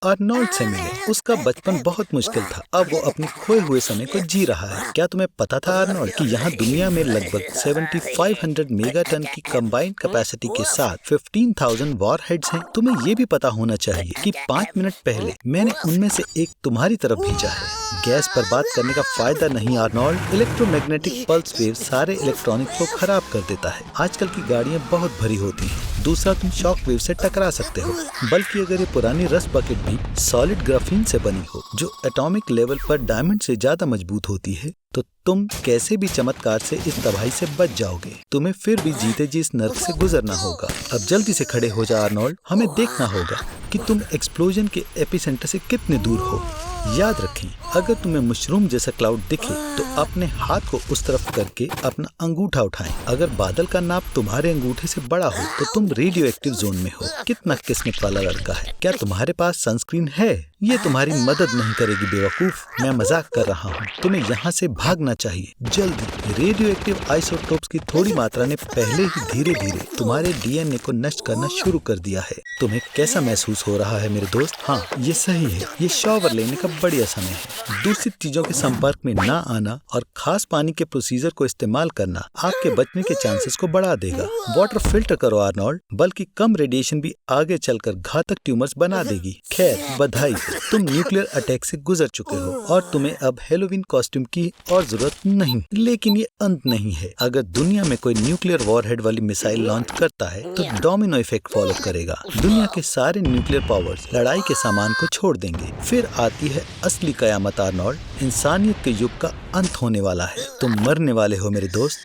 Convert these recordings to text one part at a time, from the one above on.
Arnold से मिले। उसका बचपन बहुत मुश्किल था। अब वो अपने खोए हुए समय को जी रहा है। क्या तुम्हें पता था आर्नोल्ड कि यहाँ दुनिया में लगभग 7500 मेगाटन की कंबाइंड कैपेसिटी के साथ 15,000 वॉरहेड्स हैं? तुम्हें ये भी पता होना चाहिए कि 5 मिनट पहले मैंने उनमें से एक तुम्हारी तरफ भेजा है। गैस पर बात करने का फायदा नहीं आर्नोल्ड। इलेक्ट्रोमैग्नेटिक पल्स वेव सारे इलेक्ट्रॉनिक को खराब कर देता है। आजकल की गाड़ियाँ बहुत भरी होती हैं। दूसरा, तुम शॉक वेव से टकरा सकते हो। बल्कि अगर ये पुरानी रस्ट बकेट भी सॉलिड ग्राफीन से बनी हो, जो एटॉमिक लेवल पर डायमंड से ज्यादा मजबूत होती है, तो तुम कैसे भी चमत्कार से इस तबाही से बच जाओगे। तुम्हें फिर भी जीते जी इस नर्क से गुजरना होगा। अब जल्दी से खड़े हो जा आर्नोल्ड। हमें देखना होगा कि तुम एक्सप्लोजन के एपिसेंटर से कितने दूर हो। याद रखें, अगर तुम्हें मशरूम जैसा क्लाउड दिखे तो अपने हाथ को उस तरफ करके अपना अंगूठा उठाएं। अगर बादल का नाप तुम्हारे अंगूठे से बड़ा हो तो तुम रेडियो एक्टिव जोन में हो। कितना किस्मत वाला लड़का है। क्या तुम्हारे पास सनस्क्रीन है? ये तुम्हारी मदद नहीं करेगी बेवकूफ। मैं मजाक कर रहा हूँ। तुम्हें यहाँ से भागना चाहिए जल्दी। रेडियो एक्टिव आइसोटोप्स की थोड़ी मात्रा ने पहले ही धीरे धीरे तुम्हारे डीएनए को नष्ट करना शुरू कर दिया है। तुम्हें कैसा महसूस हो रहा है मेरे दोस्त? हाँ, ये सही है। ये शॉवर लेने का बढ़िया समय है। दूषित चीजों के संपर्क में ना आना और खास पानी के प्रोसीजर को इस्तेमाल करना आपके बचने के चांसेस को बढ़ा देगा। वाटर फिल्टर करो आर्नोल्ड, बल्कि कम रेडिएशन भी आगे चलकर घातक ट्यूमर्स बना देगी। खैर, बधाई, तुम न्यूक्लियर अटैक से गुजर चुके हो और तुम्हें अब हेलोवीन कॉस्ट्यूम की और जरूरत नहीं। लेकिन ये अंत नहीं है। अगर दुनिया में कोई न्यूक्लियर वॉरहेड वाली मिसाइल लॉन्च करता है तो डोमिनो इफेक्ट फॉलो करेगा। दुनिया के सारे न्यूक्लियर पावर्स लड़ाई के सामान को छोड़ देंगे। फिर आती है असली कयामत आर्नोल्ड। इंसानियत के युग का अंत होने वाला है। तुम मरने वाले हो मेरे दोस्त।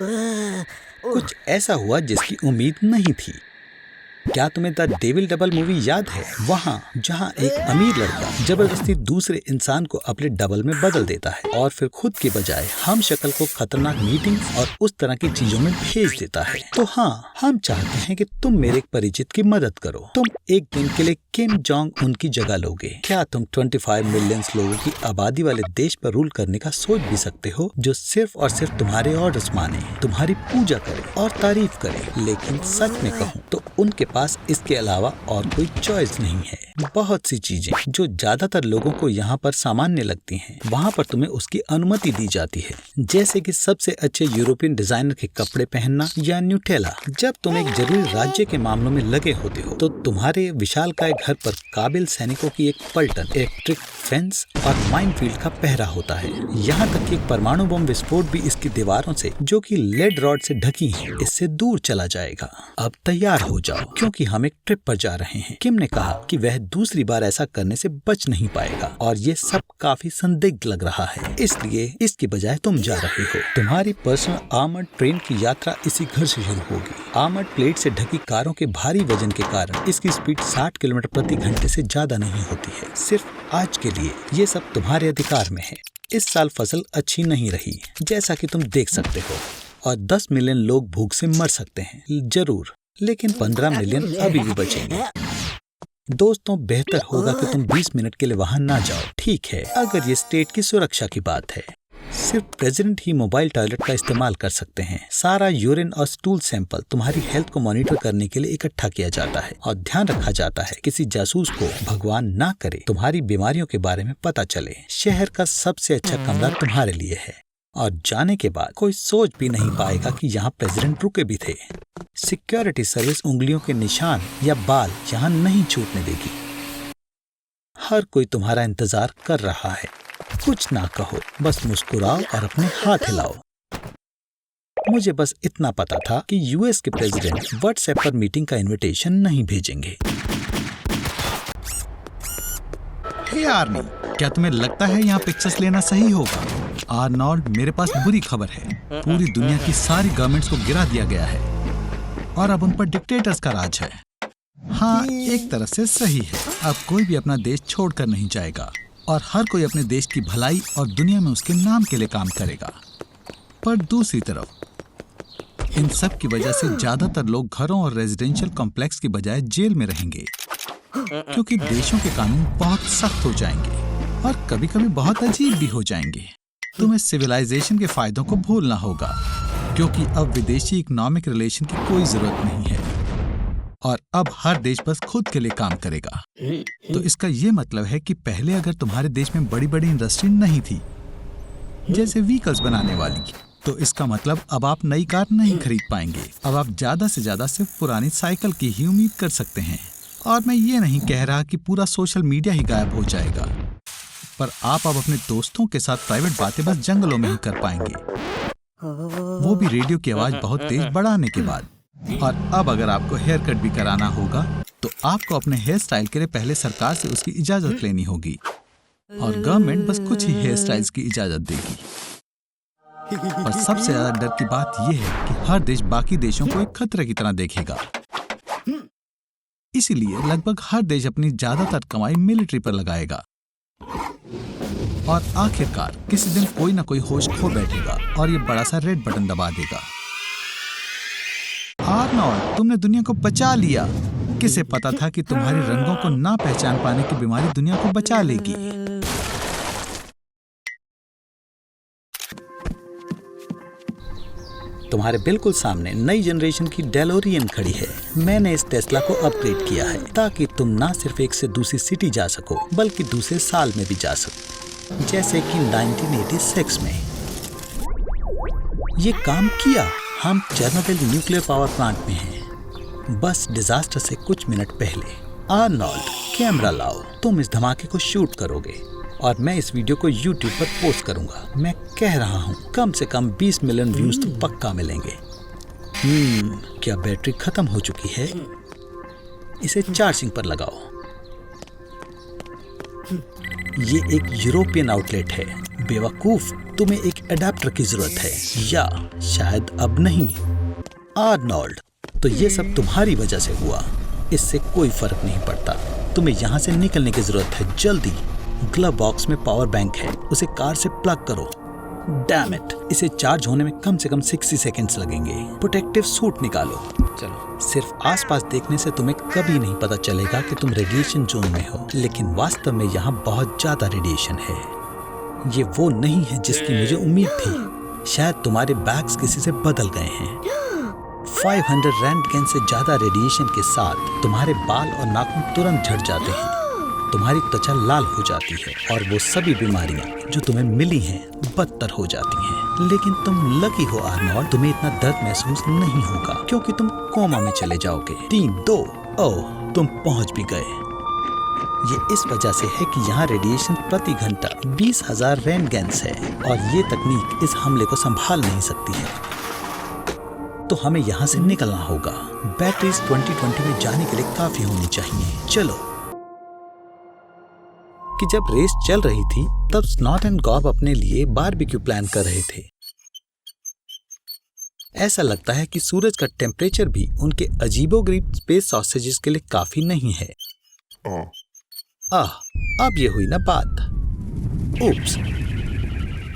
कुछ ऐसा हुआ जिसकी उम्मीद नहीं थी। क्या तुम्हें द डेविल डबल मूवी याद है? वहाँ जहाँ एक अमीर लड़का जबरदस्ती दूसरे इंसान को अपने डबल में बदल देता है और फिर खुद के बजाय हम शक्ल को खतरनाक मीटिंग और उस तरह की चीजों में भेज देता है। तो हाँ, हम चाहते हैं कि तुम मेरे एक परिचित की मदद करो। तुम एक दिन के लिए किम जोंग उन की जगह लोगे। क्या तुम 25 मिलियन लोगों की आबादी वाले देश पर रूल करने का सोच भी सकते हो, जो सिर्फ और सिर्फ तुम्हारे ऑर्डर्स माने, तुम्हारी पूजा करे और तारीफ करे? लेकिन सच में कहूँ तो उनके पास इसके अलावा और कोई चॉइस नहीं है। बहुत सी चीजें जो ज्यादातर लोगों को यहाँ पर सामान्य लगती हैं, वहाँ पर तुम्हें उसकी अनुमति दी जाती है। जैसे कि सबसे अच्छे यूरोपियन डिजाइनर के कपड़े पहनना या न्यूटेला। जब तुम एक जरूरी राज्य के मामलों में लगे होते हो तो तुम्हारे विशालकाय घर पर काबिल सैनिकों की एक पलटन, इलेक्ट्रिक फेंस और माइनफील्ड का पहरा होता है। यहाँ तक कि परमाणु बम विस्फोट भी इसकी दीवारों से, जो कि लेड रॉड से ढकी हैं, इससे दूर चला जाएगा। अब तैयार हो जाओ, क्योंकि हम एक ट्रिप पर जा रहे हैं। किम ने कहा कि वह दूसरी बार ऐसा करने से बच नहीं पाएगा और ये सब काफी संदिग्ध लग रहा है। इसलिए इसकी बजाय तुम जा रहे हो। तुम्हारी पर्सनल आर्मर्ड ट्रेन की यात्रा इसी घर से शुरू होगी। आर्मर्ड प्लेट से ढकी कारों के भारी वजन के कारण इसकी स्पीड 60 किलोमीटर प्रति घंटे से ज्यादा नहीं होती है। सिर्फ आज के लिए ये सब तुम्हारे अधिकार में है। इस साल फसल अच्छी नहीं रही, जैसा कि तुम देख सकते हो, और 10 मिलियन लोग भूख से मर सकते हैं जरूर, लेकिन 15 मिलियन अभी भी बचेंगे। दोस्तों, बेहतर होगा कि तुम 20 मिनट के लिए वहां ना जाओ। ठीक है, अगर ये स्टेट की सुरक्षा की बात है। सिर्फ प्रेसिडेंट ही मोबाइल टॉयलेट का इस्तेमाल कर सकते हैं। सारा यूरिन और स्टूल सैंपल तुम्हारी हेल्थ को मॉनिटर करने के लिए इकट्ठा किया जाता है और ध्यान रखा जाता है किसी जासूस को, भगवान ना करे, तुम्हारी बीमारियों के बारे में पता चले। शहर का सबसे अच्छा कमरा तुम्हारे लिए है और जाने के बाद कोई सोच भी नहीं पाएगा कि यहाँ प्रेसिडेंट रुके भी थे। सिक्योरिटी सर्विस उंगलियों के निशान या बाल यहाँ नहीं छूटने देगी। हर कोई तुम्हारा इंतजार कर रहा है। कुछ ना कहो, बस मुस्कुराओ और अपने हाथ हिलाओ। मुझे बस इतना पता था कि यूएस के प्रेसिडेंट व्हाट्सएप पर मीटिंग का इनविटेशन नहीं भेजेंगे। हे आर्मी, क्या तुम्हें लगता है यहाँ पिक्चर्स लेना सही होगा? आर्नोल्ड, मेरे पास बुरी खबर है। पूरी दुनिया की सारी गवर्नमेंट्स को गिरा दिया गया है और अब उन पर डिक्टेटर्स का राज है। हाँ, एक तरह से सही है। अब कोई भी अपना देश छोड़कर नहीं जाएगा और हर कोई अपने देश की भलाई और दुनिया में उसके नाम के लिए काम करेगा। पर दूसरी तरफ इन सब की वजह से ज्यादातर लोग घरों और रेजिडेंशियल कॉम्प्लेक्स की बजाय जेल में रहेंगे, क्योंकि देशों के कानून बहुत सख्त हो जाएंगे और कभी कभी बहुत अजीब भी हो जाएंगे। तुम्हें सिविलाइजेशन के फायदों को भूलना होगा, क्योंकि अब विदेशी इकोनॉमिक रिलेशन की कोई जरूरत नहीं है और अब हर देश बस खुद के लिए काम करेगा। तो इसका ये मतलब है कि पहले अगर तुम्हारे देश में बड़ी बड़ी इंडस्ट्री नहीं थी, जैसे व्हीकल्स बनाने वाली, तो इसका मतलब अब आप नई कार नहीं खरीद पाएंगे। अब आप ज्यादा से ज्यादा सिर्फ पुरानी साइकिल की ही उम्मीद कर सकते हैं। और मैं ये नहीं कह रहा कि पूरा सोशल मीडिया ही गायब हो जाएगा, पर आप अब अपने दोस्तों के साथ प्राइवेट बातें बस जंगलों में ही कर पाएंगे, वो भी रेडियो की आवाज बहुत तेज बढ़ाने के बाद। और अब अगर आपको हेयर कट भी कराना होगा तो आपको अपने हेयर स्टाइल के लिए पहले सरकार से उसकी इजाजत लेनी होगी, और गवर्नमेंट बस कुछ ही हेयर स्टाइल्स की इजाजत देगी। और सबसे ज्यादा डर की बात यह है कि हर देश बाकी देशों को एक खतरे की तरह देखेगा। इसीलिए लगभग हर देश अपनी ज्यादातर कमाई मिलिट्री पर लगाएगा, और आखिरकार किसी दिन कोई ना कोई होश खो बैठेगा और ये बड़ा सा रेड बटन दबा देगा। आर्नोल्ड, तुमने दुनिया को बचा लिया। किसे पता था कि तुम्हारे रंगों को ना पहचान पाने की बीमारी दुनिया को बचा लेगी। तुम्हारे बिल्कुल सामने नई जनरेशन की डेलोरियन खड़ी है। मैंने इस टेस्ला को अपग्रेड किया है ताकि तुम ना सिर्फ एक से दूसरी सिटी जा सको बल्कि दूसरे साल में भी जा सको, जैसे कि 1986 में। ये काम किया। हम चेर्नोबिल न्यूक्लियर पावर प्लांट में हैं, बस डिजास्टर से कुछ मिनट पहले। आर्नोल्ड, कैमरा लाओ, तुम इस धमाके को शूट करोगे और मैं इस वीडियो को YouTube पर पोस्ट करूंगा। मैं कह रहा हूं कम से कम 20 मिलियन व्यूज तो पक्का मिलेंगे। क्या बैटरी खत्म हो चुकी है? इसे चार्जिंग पर लगाओ। ये एक यूरोपियन आउटलेट है। बेवकूफ, तुम्हें एक अडेप्टर की जरूरत है, या शायद अब नहीं। आर्नोल्ड, तो ये सब तुम्हारी वजह से हुआ। इससे कोई फर्क नहीं पड़ता। तुम्हें यहाँ से निकलने की जरूरत है, जल्दी। ग्लव बॉक्स में पावर बैंक है, उसे कार से प्लग करो। डैम इट, इसे चार्ज होने में कम से कम 60 सेकंड्स लगेंगे। प्रोटेक्टिव सूट निकालो। चलो, सिर्फ आसपास देखने से तुम्हें कभी नहीं पता चलेगा कि तुम रेडिएशन जोन में हो, लेकिन वास्तव में यहाँ बहुत ज्यादा रेडिएशन है। ये वो नहीं है जिसकी मुझे उम्मीद थी। शायद तुम्हारे बैग्स किसी से बदल गए हैं। 500 रैंटगेन से ज्यादा रेडिएशन के साथ तुम्हारे बाल और नाखून तुरंत झड़ जाते हैं, तुम्हारी त्वचा लाल हो जाती है और वो सभी बीमारियां जो तुम्हें मिली हैं बदतर हो जाती हैं। लेकिन तुम लकी हो आर्नोल्ड, तुम्हें इतना दर्द महसूस नहीं होगा क्योंकि तुम कोमा में चले जाओगे। 3, 2, ओह, तुम पहुंच भी गए। ये इस वजह से है कि यहाँ रेडिएशन प्रति घंटा 20,000 रैंटगेन्स है और ये तकनीक इस हमले को संभाल नहीं सकती है। तो हमें यहाँ से निकलना होगा। बैटरीज 2020 में जाने के लिए काफी होनी चाहिए। चलो। कि जब रेस चल रही थी तब स्नॉट एंड गॉब अपने लिए बारबेक्यू प्लान कर रहे थे। ऐसा लगता है कि सूरज का टेम्परेचर भी उनके अजीबोगरीब स्पेस सॉसेजेस के लिए काफी नहीं है। अब ये हुई ना बात। उप्स,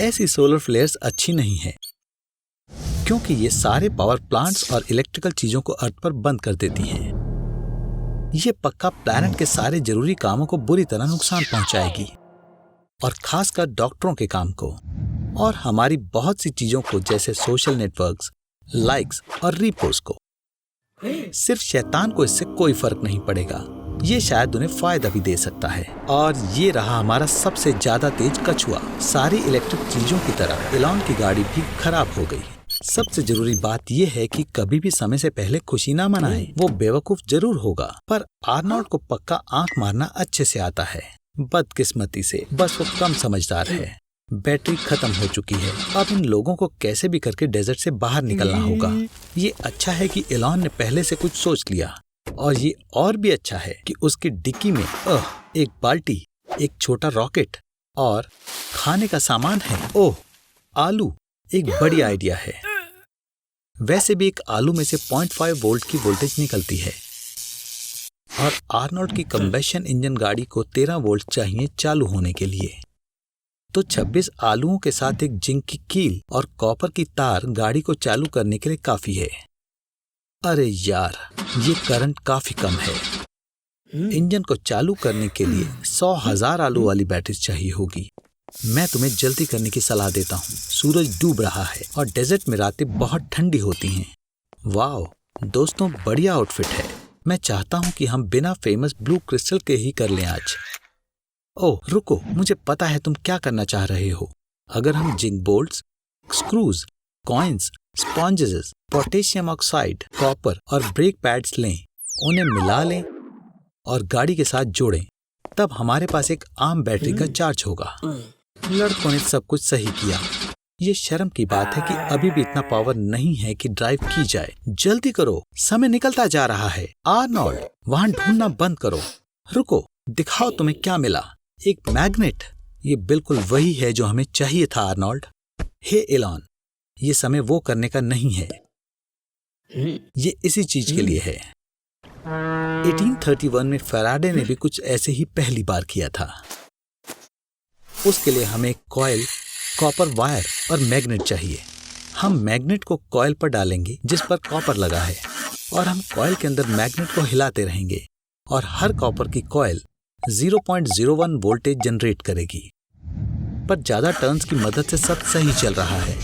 ऐसी सोलर फ्लेयर्स अच्छी नहीं है क्योंकि ये सारे पावर प्लांट्स और इलेक्ट्रिकल चीजों को अर्थ पर बंद कर देती हैं। ये पक्का प्लैनेट के सारे जरूरी कामों को बुरी तरह नुकसान पहुंचाएगी, और खासकर डॉक्टरों के काम को, और हमारी बहुत सी चीजों को जैसे सोशल नेटवर्क्स, लाइक्स और रीपोस्ट को। सिर्फ शैतान को इससे कोई फर्क नहीं पड़ेगा। ये शायद उन्हें फायदा भी दे सकता है। और ये रहा हमारा सबसे ज्यादा तेज कछुआ। सारी इलेक्ट्रिक चीजों की तरह एलॉन की गाड़ी भी खराब हो गई। सबसे जरूरी बात यह है कि कभी भी समय से पहले खुशी ना मनाए। वो बेवकूफ जरूर होगा, पर आर्नोल्ड को पक्का आंख मारना अच्छे से आता है। बदकिस्मती से बस वो कम समझदार है। बैटरी खत्म हो चुकी है। अब इन लोगों को कैसे भी करके डेजर्ट से बाहर निकलना होगा। ये अच्छा है कि एलॉन ने पहले से कुछ सोच लिया, और ये और भी अच्छा है कि उसकी डिक्की में एक बाल्टी, एक छोटा रॉकेट और खाने का सामान है। ओह, आलू एक बड़ी आइडिया है। वैसे भी एक आलू में से 0.5 वोल्ट की वोल्टेज निकलती है, और आर्नोल्ड की कंबेशन इंजन गाड़ी को 13 वोल्ट चाहिए चालू होने के लिए। तो 26 आलूओं के साथ एक जिंक की कील और कॉपर की तार गाड़ी को चालू करने के लिए काफी है। अरे यार, ये करंट काफी कम है। इंजन को चालू करने के लिए 100,000 आलू वाली बैटरी चाहिए होगी। मैं तुम्हें जल्दी करने की सलाह देता हूँ। सूरज डूब रहा है और डेजर्ट में रातें बहुत ठंडी होती हैं। वाह दोस्तों, बढ़िया आउटफिट है। मैं चाहता हूं कि हम बिना फेमस ब्लू क्रिस्टल के ही कर लें आज। ओह रुको, मुझे पता है तुम क्या करना चाह रहे हो। अगर हम zinc bolts, screws, coins, sponges, potassium oxide, copper और ब्रेक पैड्स लें, उन्हें मिला लें और गाड़ी के साथ जोड़ें, तब हमारे पास एक आम बैटरी का चार्ज होगा। लड़कों ने सब कुछ सही किया। ये शर्म की बात है कि अभी भी इतना पावर नहीं है कि ड्राइव की जाए। जल्दी करो, समय निकलता जा रहा है। आर्नोल्ड, वहां ढूंढना बंद करो। रुको, दिखाओ तुम्हें क्या मिला। एक मैग्नेट। ये बिल्कुल वही है जो हमें चाहिए था आर्नोल्ड। हे एलॉन, ये समय वो करने का नहीं है, ये इसी चीज के लिए है। 1831 में फैराडे ने भी कुछ ऐसे ही पहली बार किया था। उसके लिए हमें कॉइल, कॉपर वायर और मैग्नेट चाहिए। हम मैग्नेट को कॉइल पर डालेंगे जिस पर कॉपर लगा है, और हम कॉइल के अंदर मैग्नेट को हिलाते रहेंगे और हर कॉपर की कॉइल 0.01 वोल्टेज जनरेट करेगी। पर ज्यादा टर्न्स की मदद से सब सही चल रहा है।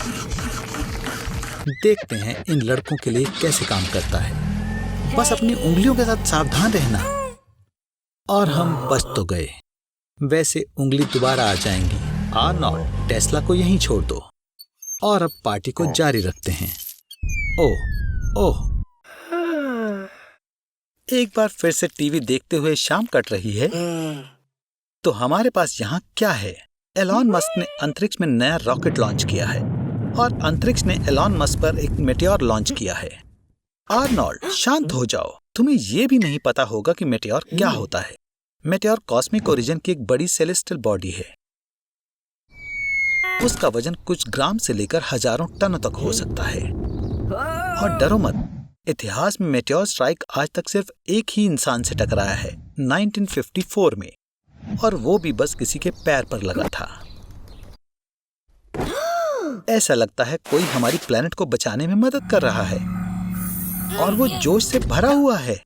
देखते हैं इन लड़कों के लिए कैसे काम करता है। बस अपनी उंगलियों के साथ सावधान रहना। और हम बच तो गए। वैसे उंगली दोबारा आ जाएंगी। आर्नोल्ड, टेस्ला को यहीं छोड़ दो और अब पार्टी को जारी रखते हैं। ओह, एक बार फिर से टीवी देखते हुए शाम कट रही है। तो हमारे पास यहाँ क्या है? एलॉन मस्क ने अंतरिक्ष में नया रॉकेट लॉन्च किया है और अंतरिक्ष ने एलॉन मस्क पर एक मेटेओर लॉन्च किया है। आर्नोल्ड, शांत हो जाओ। तुम्हें ये भी नहीं पता होगा कि मेटेओर क्या होता है। मेटेओर कॉस्मिक ओरिजिन की एक बड़ी सेलेस्टियल बॉडी है। उसका वजन कुछ ग्राम से लेकर हजारों टनों तक हो सकता है। और डरो मत, इतिहास में मेटेओर स्ट्राइक आज तक सिर्फ एक ही इंसान से टकराया है, 1954 में, और वो भी बस किसी के पैर पर लगा था। ऐसा लगता है कोई हमारी प्लेनेट को बचाने में मदद कर रहा है और वो जोश से भरा हुआ है।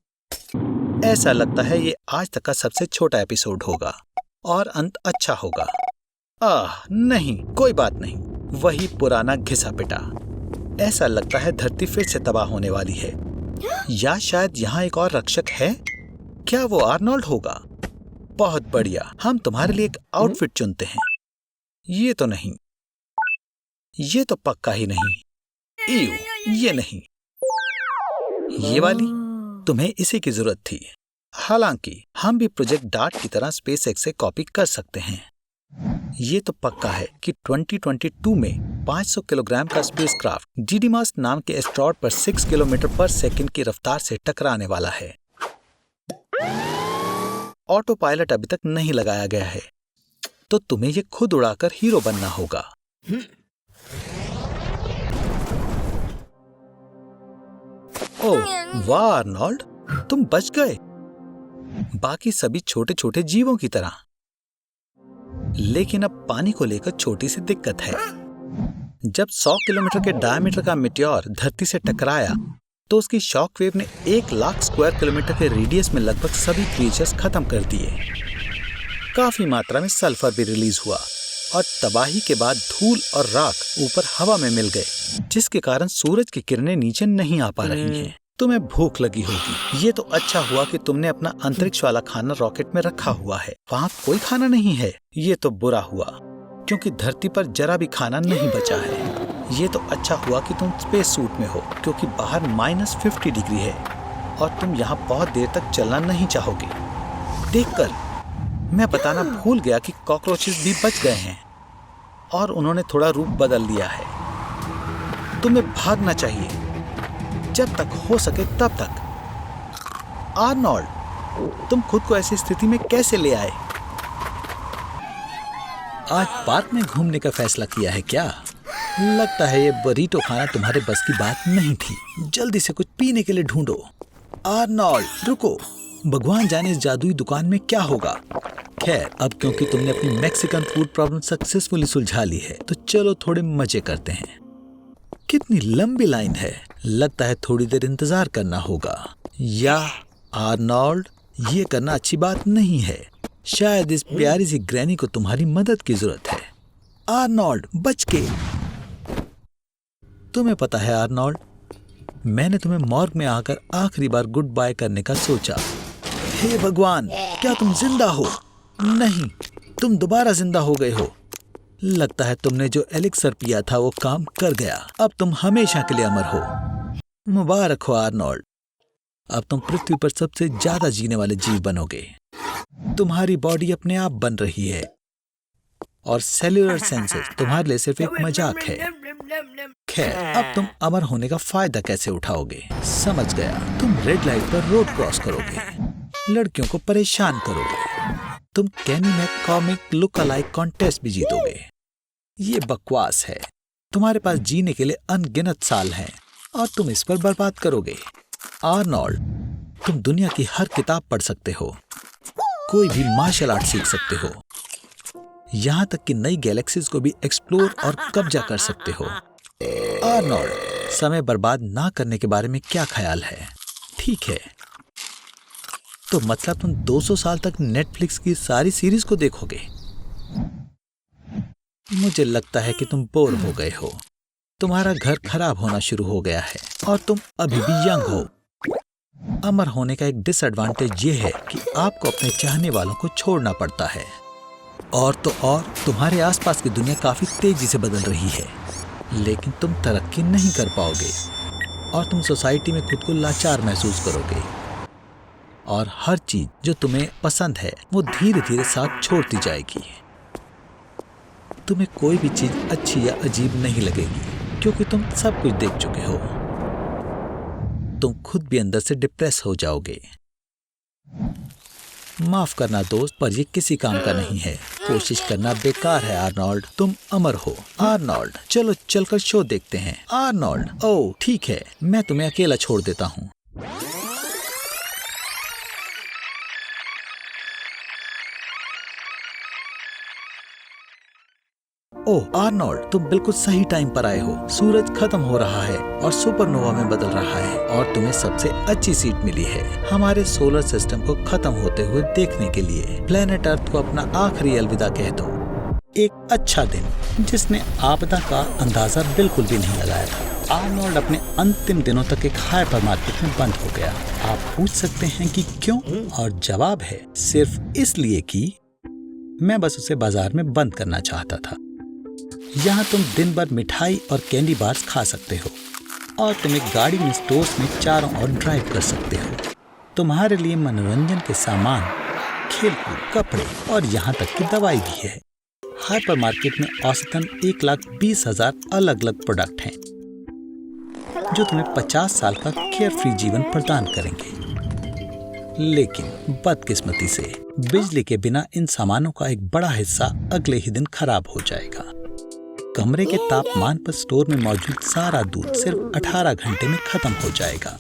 ऐसा लगता है ये आज तक का सबसे छोटा एपिसोड होगा और अंत अच्छा होगा। नहीं, कोई बात नहीं, वही पुराना घिसा पिटा। ऐसा लगता है धरती फिर से तबाह होने वाली है, या शायद यहाँ एक और रक्षक है। क्या वो आर्नोल्ड होगा? बहुत बढ़िया, हम तुम्हारे लिए एक आउटफिट चुनते हैं। ये तो नहीं, ये तो पक्का ही नहीं। ये नहीं, ये वाली, तुम्हें इसी की जरूरत थी। हालांकि हम भी प्रोजेक्ट डार्ट की तरह स्पेसएक्स से कॉपी कर सकते हैं। ये तो पक्का है कि 2022 में 500 किलोग्राम का स्पेसक्राफ्ट डिडिमस नाम के एस्ट्रॉयड पर 6 किलोमीटर पर सेकंड की रफ्तार से टकराने वाला है। ऑटो पायलट अभी तक नहीं लगाया गया है, तो तुम्हें ये खुद उड़ाकर हीरो बनना होगा। ओह वाह आर्नोल्ड, तुम बच गए, बाकी सभी छोटे छोटे जीवों की तरह। लेकिन अब पानी को लेकर छोटी सी दिक्कत है। जब 100 किलोमीटर के डायमीटर का मेटेओर धरती से टकराया तो उसकी शॉक वेव ने 1 लाख स्क्वायर किलोमीटर के रेडियस में लगभग सभी क्रीचर्स खत्म कर दिए। काफी मात्रा में सल्फर भी रिलीज हुआ और तबाही के बाद धूल और राख ऊपर हवा में मिल गए, जिसके कारण सूरज की किरणें नीचे नहीं आ पा रही हैं। तुम्हें भूख लगी होगी। ये तो अच्छा हुआ कि तुमने अपना अंतरिक्ष वाला खाना रॉकेट में रखा हुआ है। वहाँ कोई खाना नहीं है। ये तो बुरा हुआ, क्योंकि धरती पर जरा भी खाना नहीं बचा है। ये तो अच्छा हुआ कि तुम स्पेस सूट में हो, क्योंकि बाहर -50 डिग्री है और तुम यहाँ बहुत देर तक चलना नहीं चाहोगे। देखकर मैं बताना भूल गया कि कॉकरोचेस भी बच गए हैं और उन्होंने थोड़ा रूप बदल लिया है। तुम्हें भागना चाहिए जब तक हो सके तब तक। आर्नोल्ड, तुम खुद को ऐसी स्थिति में कैसे ले आए? आज पार्क में घूमने का फैसला किया है क्या? लगता है ये बरीटो खाना तुम्हारे बस की बात नहीं थी। जल्दी से कुछ पीने के लिए ढूंढो। आर्नोल्ड, रुको, भगवान जाने इस जादुई दुकान में क्या होगा। खैर, अब क्योंकि तुमने अपनी मैक्सिकन फूड प्रॉब्लम सक्सेसफुली सुलझा ली है, तो चलो थोड़े मजे करते हैं। कितनी लंबी लाइन है, लगता है थोड़ी देर इंतजार करना होगा। या आर्नोल्ड, ये करना अच्छी बात नहीं है। शायद इस प्यारी सी ग्रैनी को तुम्हारी मदद की जरूरत है। आर्नोल्ड, बच के। तुम्हें पता है आर्नोल्ड, मैंने तुम्हें मॉर्ग में आकर आखिरी बार गुड बाय करने का सोचा। हे भगवान, क्या तुम जिंदा हो? नहीं, तुम दोबारा जिंदा हो गए हो। लगता है तुमने जो एलिक्सर पिया था वो काम कर गया। अब तुम हमेशा के लिए अमर हो। मुबारक हो आर्नोल्ड, अब तुम पृथ्वी पर सबसे ज्यादा जीने वाले जीव बनोगे। तुम्हारी बॉडी अपने आप बन रही है और सेल्यूलर सेंसेस तुम्हारे लिए सिर्फ एक मजाक है। खैर, अब तुम अमर होने का फायदा कैसे उठाओगे? समझ गया, तुम रेड लाइट पर रोड क्रॉस करोगे, लड़कियों को परेशान करोगे, तुम कैनी में कॉमिक लुक अलाइक कॉन्टेस्ट भी जीतोगे। ये बकवास है। तुम्हारे पास जीने के लिए अनगिनत साल हैं और तुम इस पर बर्बाद करोगे। आर्नोल्ड, तुम दुनिया की हर किताब पढ़ सकते हो, कोई भी मार्शल आर्ट सीख सकते हो, यहाँ तक कि नई गैलेक्सीज को भी एक्सप्लोर और कब्जा कर सकते हो। आर्नोल्ड, समय बर्बाद ना करने के बारे में क्या ख्याल है? ठीक है, तो मतलब तुम 200 साल तक नेटफ्लिक्स की सारी सीरीज को देखोगे? मुझे लगता है कि तुम बोर हो गए हो। तुम्हारा घर खराब होना शुरू हो गया है और तुम अभी भी यंग हो। अमर होने का एक डिसएडवांटेज ये है कि आपको अपने चाहने वालों को छोड़ना पड़ता है। और तो और तुम्हारे आसपास की दुनिया काफी तेजी से बदल रही है, लेकिन तुम तरक्की नहीं कर पाओगे और तुम सोसाइटी में खुद को लाचार महसूस करोगे और हर चीज जो तुम्हें पसंद है वो धीरे धीरे साथ छोड़ती जाएगी। तुम्हें कोई भी चीज अच्छी या अजीब नहीं लगेगी क्योंकि तुम सब कुछ देख चुके हो। तुम खुद भी अंदर से डिप्रेस हो जाओगे। माफ करना दोस्त, पर ये किसी काम का नहीं है। कोशिश करना बेकार है आर्नोल्ड, तुम अमर हो। आर्नोल्ड, चलो चलकर शो देखते हैं। आर्नोल्ड, ओह ठीक है, मैं तुम्हें अकेला छोड़ देता हूँ। ओह आर्नोल्ड, तुम बिल्कुल सही टाइम पर आए हो। सूरज खत्म हो रहा है और सुपरनोवा में बदल रहा है और तुम्हें सबसे अच्छी सीट मिली है हमारे सोलर सिस्टम को खत्म होते हुए देखने के लिए। प्लेनेट अर्थ को अपना आखिरी अलविदा कह दो। एक अच्छा दिन जिसने आपदा का अंदाजा बिल्कुल भी नहीं लगाया था। आर्नोल्ड अपने अंतिम दिनों तक एक हाइपर मार्केट में बंद हो गया। आप पूछ सकते हैं कि क्यों, और जवाब है सिर्फ इसलिए कि मैं बस उसे बाजार में बंद करना चाहता था। यहाँ तुम दिन भर मिठाई और कैंडी बार्स खा सकते हो और तुम एक गाड़ी में स्टोर्स में चारों ओर ड्राइव कर सकते हो। तुम्हारे लिए मनोरंजन के सामान, खेलकूद, कपड़े और यहाँ तक कि दवाई भी है। हाइपर मार्केट में औसतन 1,20,000 अलग अलग प्रोडक्ट हैं जो तुम्हें 50 साल का केयर फ्री जीवन प्रदान करेंगे। लेकिन बदकिस्मती से बिजली के बिना इन सामानों का एक बड़ा हिस्सा अगले ही दिन खराब हो जाएगा। कमरे के तापमान पर स्टोर में मौजूद सारा दूध सिर्फ 18 घंटे में खत्म हो जाएगा।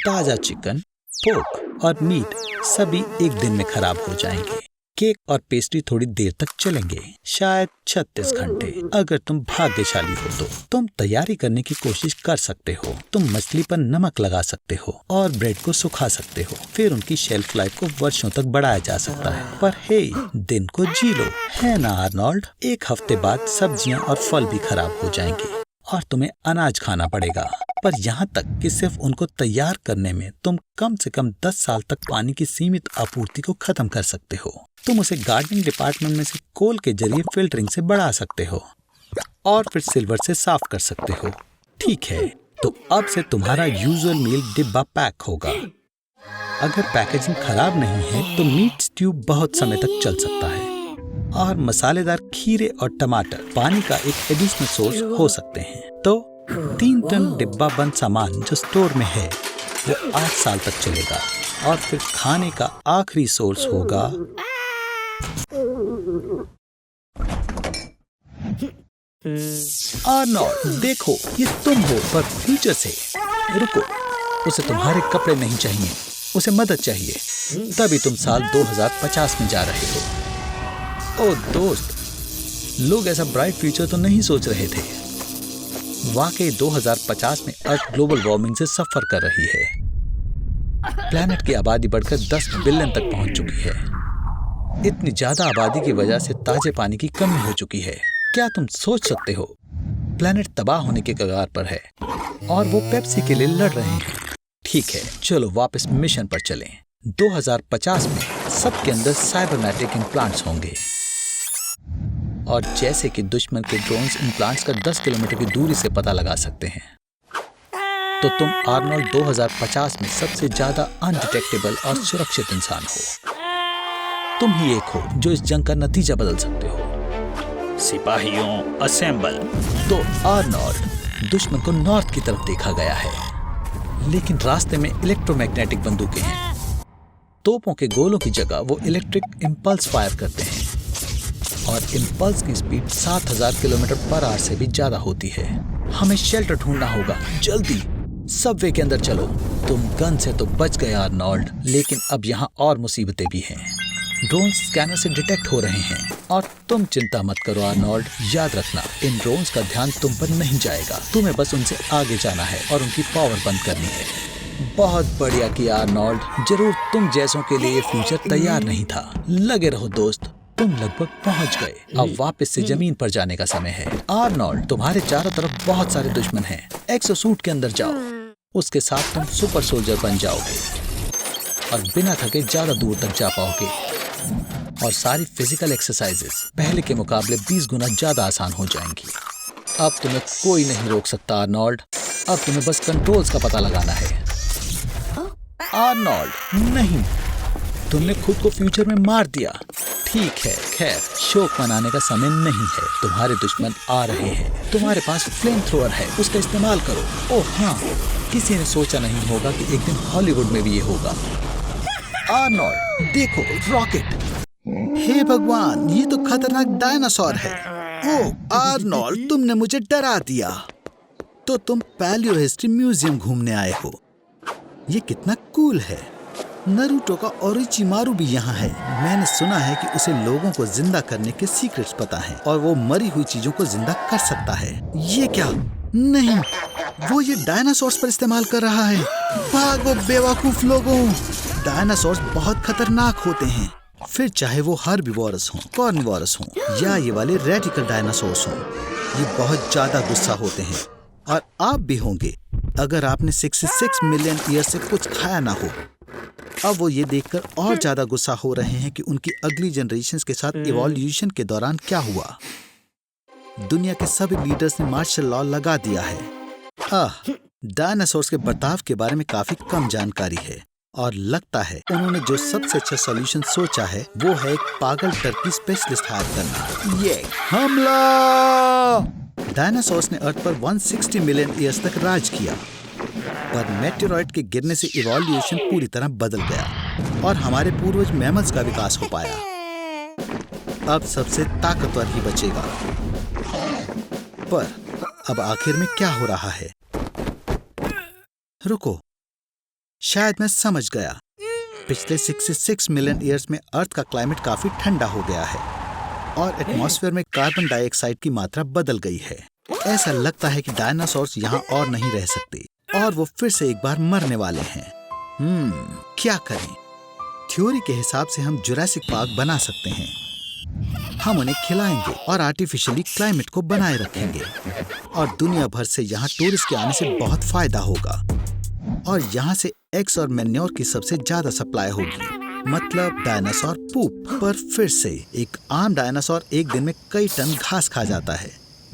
ताजा चिकन, पोर्क और मीट सभी एक दिन में खराब हो जाएंगे। केक और पेस्ट्री थोड़ी देर तक चलेंगे, शायद 36 घंटे। अगर तुम भाग्यशाली हो तो तुम तैयारी करने की कोशिश कर सकते हो। तुम मछली पर नमक लगा सकते हो और ब्रेड को सुखा सकते हो, फिर उनकी शेल्फ लाइफ को वर्षों तक बढ़ाया जा सकता है। पर हे, दिन को जी लो, है ना आर्नोल्ड? एक हफ्ते बाद सब्जियां और फल भी खराब हो जाएंगे और तुम्हें अनाज खाना पड़ेगा। पर यहाँ तक कि सिर्फ उनको तैयार करने में तुम कम से कम 10 साल तक पानी की सीमित आपूर्ति को खत्म कर सकते हो। तुम उसे गार्डनिंग डिपार्टमेंट में से कोल के जरिए फिल्टरिंग से बढ़ा सकते हो और फिर सिल्वर से साफ कर सकते हो। ठीक है, तो अब से तुम्हारा यूजुअल मील डिब्बा पैक होगा। अगर पैकेजिंग खराब नहीं है तो मीट स्ट्यू बहुत समय तक चल सकता है और मसालेदार खीरे और टमाटर पानी का एक एडिशनल सोर्स हो सकते हैं। तो 3 टन डिब्बा बंद सामान जो स्टोर में है वो 8 साल तक चलेगा और फिर खाने का आखिरी सोर्स होगा आर्नोल्ड। देखो, ये तुम हो, पर फ्यूचर से। रुको, उसे तुम्हारे कपड़े नहीं चाहिए, उसे मदद चाहिए। तभी तुम साल 2050 में जा रहे हो। ओ दोस्त, लोग ऐसा ब्राइट फ्यूचर तो नहीं सोच रहे थे। वाकई 2050 में अर्थ ग्लोबल वार्मिंग से सफर कर रही है। प्लैनेट की आबादी बढ़कर 10 बिलियन तक पहुंच चुकी है। इतनी ज्यादा आबादी की वजह से ताजे पानी की कमी हो चुकी है। क्या तुम सोच सकते हो? प्लैनेट तबाह होने के कगार पर है। और वो पेप्सी के लिए लड़ रहे हैं। ठीक है, चलो वापस मिशन पर चलें। 2050 में सबके अंदर साइबरनेटिक इम्प्लांट्स होंगे और जैसे कि दुश्मन के ड्रोन्स इम्प्लांट्स का 10 किलोमीटर की दूरी से पता लगा सकते हैं, तो तुम आर्नोल्ड 2050 में सबसे ज्यादा अनडिटेक्टेबल और सुरक्षित इंसान हो। तुम ही एक हो जो इस जंग का नतीजा बदल सकते हो। सिपाहियों असेंबल। तो आर्नोल्ड, दुश्मन को नॉर्थ की तरफ देखा गया है, लेकिन रास्ते में इलेक्ट्रोमैग्नेटिक बंदूकें हैं। तोपों के गोलों की जगह वो इलेक्ट्रिक इम्पल्स फायर करते हैं और इम्पल्स की स्पीड 7000 किलोमीटर पर आवर से भी ज्यादा होती है। हमें शेल्टर ढूंढना होगा, जल्दी। सबवे के अंदर चलो। तुम गन से तो बच गए आर्नोल्ड, लेकिन अब यहाँ और मुसीबतें भी हैं। ड्रोन स्कैनर से डिटेक्ट हो रहे हैं और तुम चिंता मत करो आर्नोल्ड। याद रखना, इन ड्रोन्स का ध्यान तुम पर नहीं जाएगा। तुम्हें बस उनसे आगे जाना है और उनकी पावर बंद करनी है। बहुत बढ़िया किया आर्नोल्ड। जरूर तुम जैसों के लिए ये फ्यूचर तैयार नहीं था। लगे रहो दोस्त, तुम लगभग पहुंच गए। अब वापस से जमीन पर जाने का समय है। आर्नोल्ड, तुम्हारे चारों तरफ बहुत सारे दुश्मन हैं। एक्सोसूट के अंदर जाओ। उसके साथ तुम सुपर सोल्जर बन जाओगे और बिना थके ज्यादा दूर तक जा पाओगे। और सारी फिजिकल एक्सरसाइजेस पहले के मुकाबले 20 गुना ज्यादा आसान हो जाएंगी। अब तुम्हें कोई नहीं रोक सकता आर्नोल्ड। अब तुम्हें बस कंट्रोल्स का पता लगाना है। आर्नोल्ड, नहीं, तुमने खुद को फ्यूचर में मार दिया। ठीक है, खैर, शोक मनाने का समय नहीं है। तुम्हारे दुश्मन आ रहे हैं। तुम्हारे पास फ्लेम थ्रोअर है, उसका इस्तेमाल करो। ओह हाँ, किसी ने सोचा नहीं होगा कि एक दिन हॉलीवुड में भी ये होगा। आर्नोल्ड, देखो, रॉकेट। हे भगवान, ये तो खतरनाक डायनासोर है। ओह आर्नोल्ड, तुमने मुझे डरा दिया। तो तुम पैलियो हिस्ट्री म्यूजियम घूमने आए हो। ये कितना कूल है। नरूटो का ओरोचिमारू भी यहाँ है। मैंने सुना है कि उसे लोगों को जिंदा करने के सीक्रेट्स पता हैं और वो मरी हुई चीजों को जिंदा कर सकता है। ये क्या? नहीं, वो ये डायनासोर्स पर इस्तेमाल कर रहा है। भागो बेवकूफ लोगों। डायनासोर्स बहुत खतरनाक होते हैं, फिर चाहे वो हर्बीवोरस हों, कार्निवोरस हों या ये वाले रेडिकल डायनासोर्स हों। ये बहुत ज्यादा गुस्सा होते हैं और आप भी होंगे अगर आपने 66 मिलियन ईयर से कुछ खाया ना हो। अब वो ये देखकर और ज्यादा गुस्सा हो रहे हैं कि उनकी अगली जनरेशंस के साथ इवोल्यूशन के दौरान क्या हुआ। दुनिया के सभी लीडर्स ने मार्शल लॉ लगा दिया है। डायनासोर्स के बर्ताव के बारे में काफी कम जानकारी है और लगता है उन्होंने जो सबसे अच्छा सॉल्यूशन सोचा है वो है एक पागल टर्की स्पेशलिस्ट हायर करना। ये हमला! डायनासोर्स ने अर्थ पर 160 मिलियन ईयर्स तक राज किया, पर मेटेरॉइड के गिरने से इवोल्यूशन पूरी तरह बदल गया और हमारे पूर्वज मैमल्स का विकास हो पाया। अब सबसे ताकतवर ही बचेगा। पर अब आखिर में क्या हो रहा है? रुको, शायद मैं समझ गया। पिछले 66 मिलियन ईयर्स में अर्थ का क्लाइमेट काफी ठंडा हो गया है और एटमॉस्फेयर में कार्बन डाइऑक्साइड की मात्रा बदल गई है। ऐसा लगता है कि डायनासोर्स यहाँ और नहीं रह सकते और वो फिर से एक बार मरने वाले हैं। क्या करें? थ्योरी के हिसाब से हम जुरासिक पार्क बना सकते हैं। हम उन्हें खिलाएंगे और आर्टिफिशियली क्लाइमेट को बनाए रखेंगे और दुनिया भर से यहाँ टूरिस्ट के आने से बहुत फायदा होगा और यहाँ से एग्स और मैन्योर की सबसे ज्यादा सप्लाई होगी, मतलब डायनासोर पूप। पर फिर से एक आम डायनासोर एक दिन में कई टन घास खा जाता है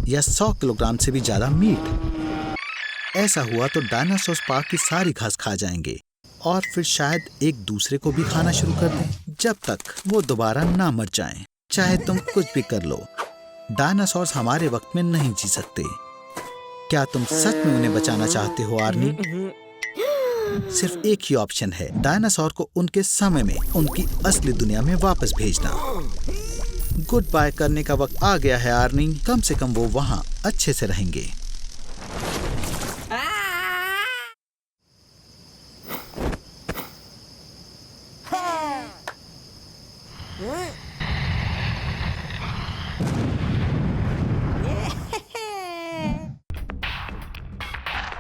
या 100 किलोग्राम से भी ज्यादा मीट। ऐसा हुआ तो डायनासोर पार्क की सारी घास खा जाएंगे और फिर शायद एक दूसरे को भी खाना शुरू कर दें, जब तक वो दोबारा ना मर जाएं। चाहे तुम कुछ भी कर लो, डायनासोर्स हमारे वक्त में नहीं जी सकते। क्या तुम सच में उन्हें बचाना चाहते हो आर्नी? सिर्फ एक ही ऑप्शन है, डायनासोर को उनके समय में उनकी असली दुनिया में वापस भेजना। गुड बाय करने का वक्त आ गया है आर्नी। कम से कम वो वहाँ अच्छे से रहेंगे।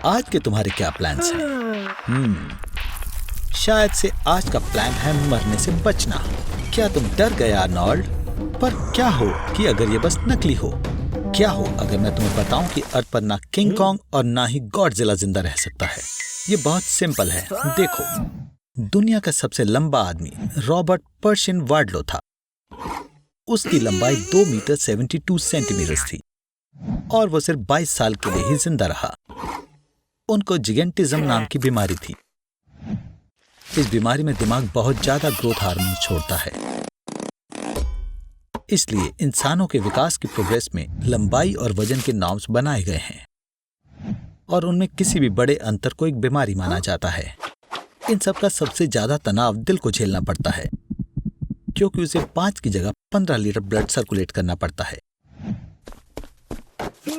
आज के तुम्हारे क्या प्लान्स हैं? शायद से आज का प्लान है मरने से बचना। क्या तुम डर गए आर्नोल्ड? पर क्या हो कि अगर ये बस नकली हो? क्या हो अगर मैं तुम्हें बताऊं कि अर्थ पर ना किंग कॉन्ग और ना ही गॉडजिला जिंदा रह सकता है? ये बहुत सिंपल है। देखो, दुनिया का सबसे लंबा आदमी रॉबर्ट पर्शियन वार्डलो था। उसकी लंबाई 2 मीटर 72 सेंटीमीटर थी और वो सिर्फ 22 साल के लिए ही जिंदा रहा। उनको जिगेंटिज्म नाम की बीमारी थी। इस बीमारी में दिमाग बहुत ज्यादा ग्रोथ हार्मोन छोड़ता है, इसलिए इंसानों के विकास की प्रोग्रेस में लंबाई और वजन के नॉर्म्स बनाए गए हैं और उनमें किसी भी बड़े अंतर को एक बीमारी माना जाता है। इन सब का सबसे ज्यादा तनाव दिल को झेलना पड़ता है, क्योंकि उसे 5 की जगह 15 लीटर ब्लड सर्कुलेट करना पड़ता है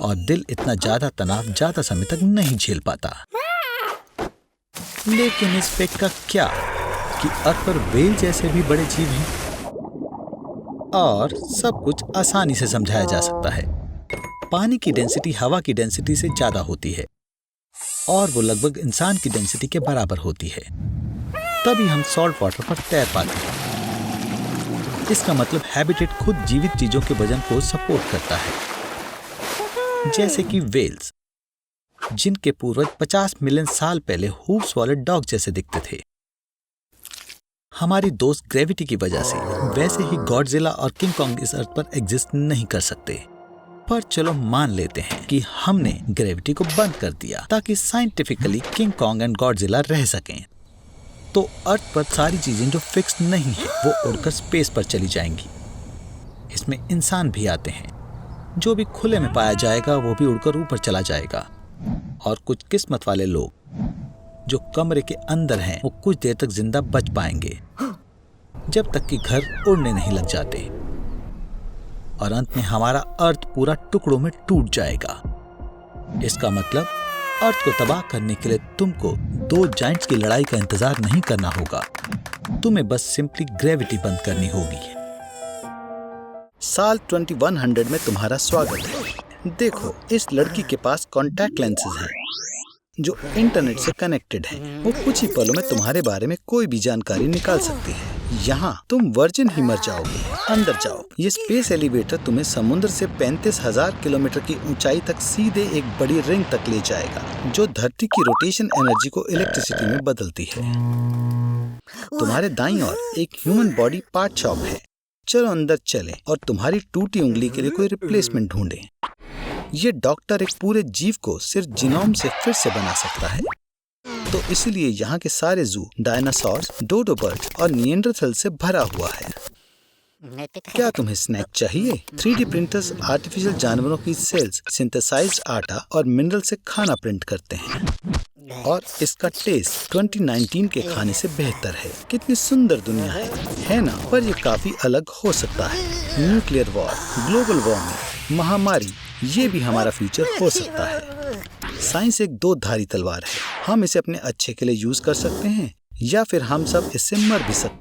और दिल इतना ज्यादा तनाव ज्यादा समय तक नहीं झेल पाता। लेकिन इस पे का क्या कि अर्थ पर व्हेल जैसे भी बड़े जीव हैं और सब कुछ आसानी से समझाया जा सकता है। पानी की डेंसिटी हवा की डेंसिटी से ज्यादा होती है और वो लगभग इंसान की डेंसिटी के बराबर होती है। तभी हम सॉल्ट वाटर पर तैर पाते हैं। इसका मतलब हैबिटेट खुद जीवित चीजों के वजन को सपोर्ट करता है, जैसे कि वेल्स, जिनके पूर्वज 50 मिलियन साल पहले हूफ्स वाले डॉग जैसे दिखते थे। हमारी दोस्त ग्रेविटी की वजह से वैसे ही गॉडजिला और किंग कॉन्ग इस अर्थ पर एग्जिस्ट नहीं कर सकते। पर चलो मान लेते हैं कि हमने ग्रेविटी को बंद कर दिया ताकि scientifically king Kong and Godzilla रह सकें। तो अर्थ पर सारी चीजें जो फिक्स नहीं है वो उड़कर स्पेस पर चली जाएंगी। इसमें इंसान भी आते हैं। जो भी खुले में पाया जाएगा वो भी उड़कर ऊपर चला जाएगा और कुछ किस्मत वाले लोग जो कमरे के अंदर हैं वो कुछ देर तक जिंदा बच पाएंगे, जब तक कि घर उड़ने नहीं लग जाते और अंत में हमारा अर्थ पूरा टुकड़ों में टूट जाएगा। इसका मतलब अर्थ को तबाह करने के लिए तुमको 2 जायंट्स की लड़ाई का इंतजार नहीं करना होगा, तुम्हें बस सिंपली ग्रेविटी बंद करनी होगी। साल 2100 में तुम्हारा स्वागत है। देखो, इस लड़की के पास कॉन्टैक्ट लेंसेज हैं जो इंटरनेट से कनेक्टेड हैं। वो कुछ ही पलों में तुम्हारे बारे में कोई भी जानकारी निकाल सकती है। यहाँ तुम वर्जिन ही मर जाओगे। अंदर जाओ। ये स्पेस एलिवेटर तुम्हें समुद्र से 35,000 किलोमीटर की ऊंचाई तक सीधे एक बड़ी रिंग तक ले जाएगा, जो धरती की रोटेशन एनर्जी को इलेक्ट्रिसिटी में बदलती है। तुम्हारे दाईं ओर एक ह्यूमन बॉडी पार्ट शॉप है। चलो अंदर चलें और तुम्हारी टूटी उंगली के लिए कोई रिप्लेसमेंट ढूंढें। ये डॉक्टर एक पूरे जीव को सिर्फ जीनोम से फिर से बना सकता है, तो इसलिए यहाँ के सारे जू डायनासोर्स, डोडो बर्ड्स और निएंडरथल से भरा हुआ है। क्या तुम्हें स्नैक चाहिए? 3D प्रिंटर्स आर्टिफिशियल जानवरों की सेल्स, सिंथेसाइज्ड आटा और मिनरल से खाना प्रिंट करते हैं और इसका टेस्ट 2019 के खाने से बेहतर है। कितनी सुंदर दुनिया है ना? पर ये काफी अलग हो सकता है। न्यूक्लियर वॉर, ग्लोबल वार्मिंग, महामारी, ये भी हमारा फ्यूचर हो सकता है। साइंस एक 2-धारी तलवार है। हम इसे अपने अच्छे के लिए यूज कर सकते हैं या फिर हम सब इससे मर भी सकते हैं।